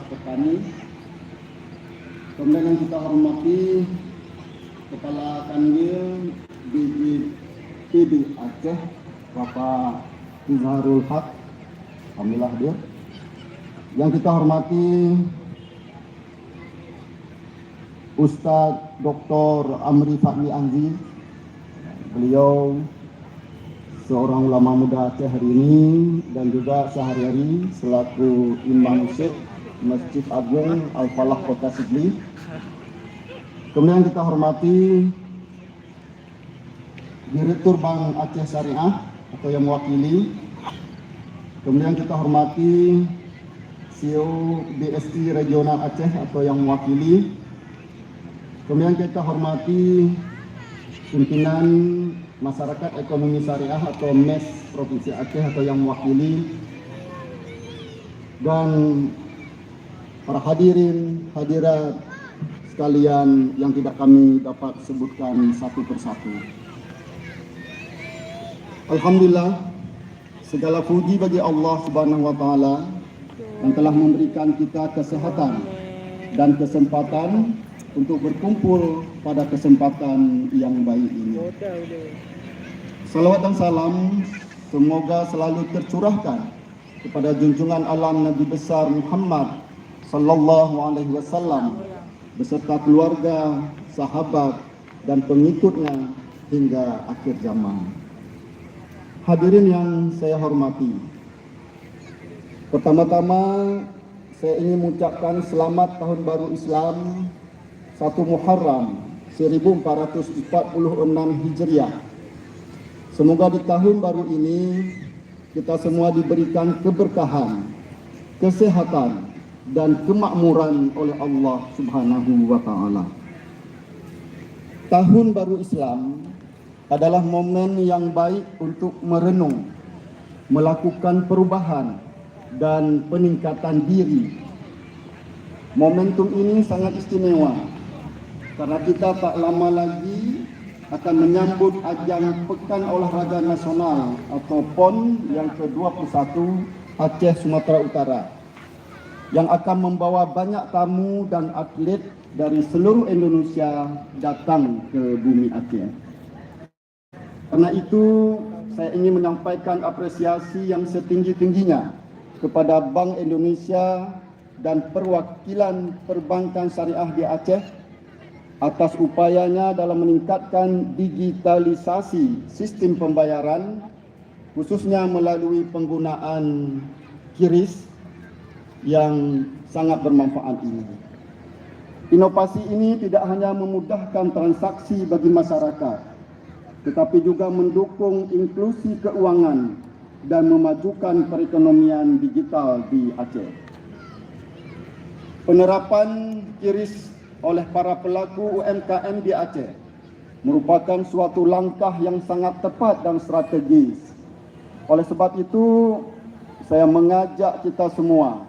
Petani. Kemudian yang kita hormati Kepala Kanwil BPD Aceh, Bapak Izharul Haq, alhamdulillah dia. Yang kita hormati Ustadz Dr. Amri Fahmi Anzi, beliau seorang ulama muda Aceh hari ini dan juga sehari-hari selaku Imam Syekh Masjid Agung Al-Falah Kota Sigli. Kemudian kita hormati Direktur Bank Aceh Syariah atau yang mewakili. Kemudian kita hormati CEO BSI Regional Aceh atau yang mewakili. Kemudian kita hormati pimpinan Masyarakat Ekonomi Syariah atau MES Provinsi Aceh atau yang mewakili, dan para hadirat sekalian yang tidak kami dapat sebutkan satu persatu. Alhamdulillah, segala puji bagi Allah Subhanahu wa taala yang telah memberikan kita kesehatan dan kesempatan untuk berkumpul pada kesempatan yang baik ini. Salawat dan salam semoga selalu tercurahkan kepada junjungan alam Nabi besar Muhammad sallallahu alaihi wasallam beserta keluarga, sahabat dan pengikutnya hingga akhir zaman. Hadirin yang saya hormati, pertama-tama saya ingin mengucapkan selamat Tahun Baru Islam 1 Muharram 1446 Hijriah. Semoga di tahun baru ini kita semua diberikan keberkahan, kesehatan, dan kemakmuran oleh Allah Subhanahu wa taala. Tahun Baru Islam adalah momen yang baik untuk merenung, melakukan perubahan dan peningkatan diri. Momentum ini sangat istimewa karena kita tak lama lagi akan menyambut ajang Pekan Olahraga Nasional atau PON yang ke-21 Aceh Sumatera Utara, yang akan membawa banyak tamu dan atlet dari seluruh Indonesia datang ke bumi Aceh. Karena itu, saya ingin menyampaikan apresiasi yang setinggi-tingginya kepada Bank Indonesia dan perwakilan perbankan syariah di Aceh atas upayanya dalam meningkatkan digitalisasi sistem pembayaran, khususnya melalui penggunaan QRIS yang sangat bermanfaat ini. Inovasi ini tidak hanya memudahkan transaksi bagi masyarakat, tetapi juga mendukung inklusi keuangan dan memajukan perekonomian digital di Aceh. Penerapan QRIS oleh para pelaku UMKM di Aceh merupakan suatu langkah yang sangat tepat dan strategis. Oleh sebab itu, saya mengajak kita semua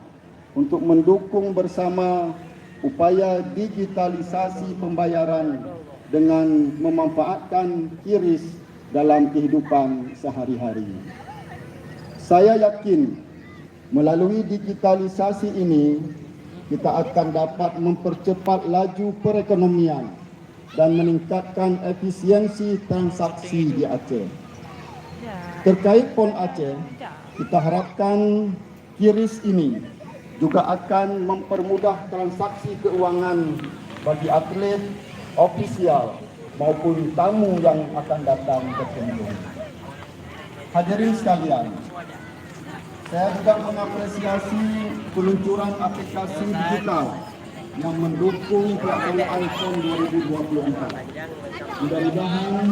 untuk mendukung bersama upaya digitalisasi pembayaran dengan memanfaatkan QRIS dalam kehidupan sehari-hari. Saya yakin melalui digitalisasi ini kita akan dapat mempercepat laju perekonomian dan meningkatkan efisiensi transaksi di Aceh. Terkait PON Aceh, kita harapkan QRIS ini juga akan mempermudah transaksi keuangan bagi atlet, ofisial maupun tamu yang akan datang berkunjung. Hadirin sekalian, saya juga mengapresiasi peluncuran aplikasi digital yang mendukung pelaksanaan PON 2024. Mudah-mudahan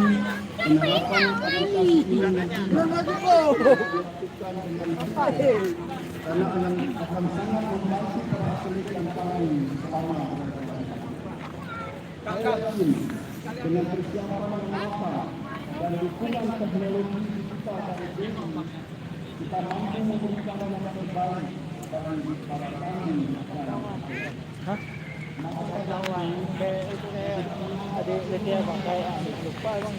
penerapan aplikasi ini dilakukan dengan baik, karena akan sangat membantu para atlet yang paling utama. Saya yakin dengan persiapan yang matang dan dukungan teknologi digital dari BI, kita mampu memberikan yang terbaik bagi para kami. Maka kawan, itu kayak adik dia pakai lupa bang.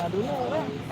Adu na orang.